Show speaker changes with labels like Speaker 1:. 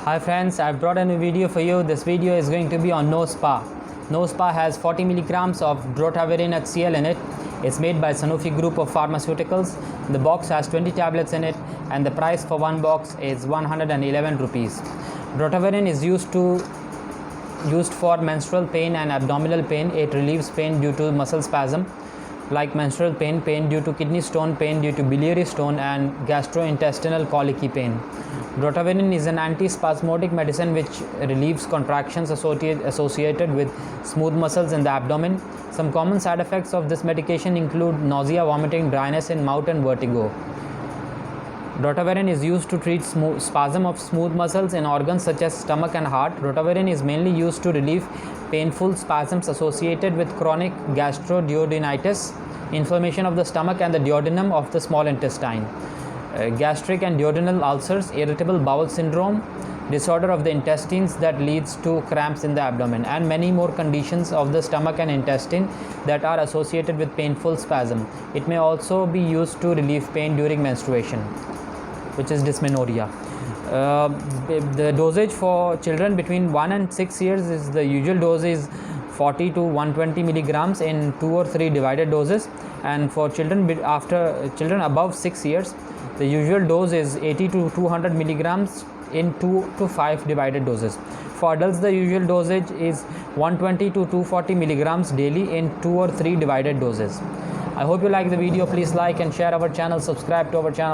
Speaker 1: Hi friends, I've brought a new video for you. This video is going to be on nospa. Nospa has 40 milligrams of Drotaverine HCL in it. It's made by Sanofi group of pharmaceuticals. The box has 20 tablets in it and the price for one box is 111 rupees. Drotaverine is used for menstrual pain and abdominal pain. It relieves pain due to muscle spasm like menstrual pain, pain due to kidney stone, pain due to biliary stone, and gastrointestinal colicky pain. Drotaverine is an antispasmodic medicine which relieves contractions associated with smooth muscles in the abdomen. Some common side effects of this medication include nausea, vomiting, dryness in mouth, and vertigo. Drotaverine is used to treat spasm of smooth muscles in organs such as stomach and heart. Drotaverine is mainly used to relieve painful spasms associated with chronic gastroduodenitis, inflammation of the stomach and the duodenum of the small intestine, gastric and duodenal ulcers, irritable bowel syndrome, disorder of the intestines that leads to cramps in the abdomen, and many more conditions of the stomach and intestine that are associated with painful spasm. It may also be used to relieve pain during menstruation, which is dysmenorrhea. The dosage for children between 1 and 6 years is the usual dose is 40 to 120 milligrams in 2 or 3 divided doses, and for children above 6 years the usual dose is 80 to 200 milligrams in 2 to 5 divided doses. For adults, the usual dosage is 120 to 240 milligrams daily in 2 or 3 divided doses. I hope you like the video. Please like and share our channel, subscribe to our channel.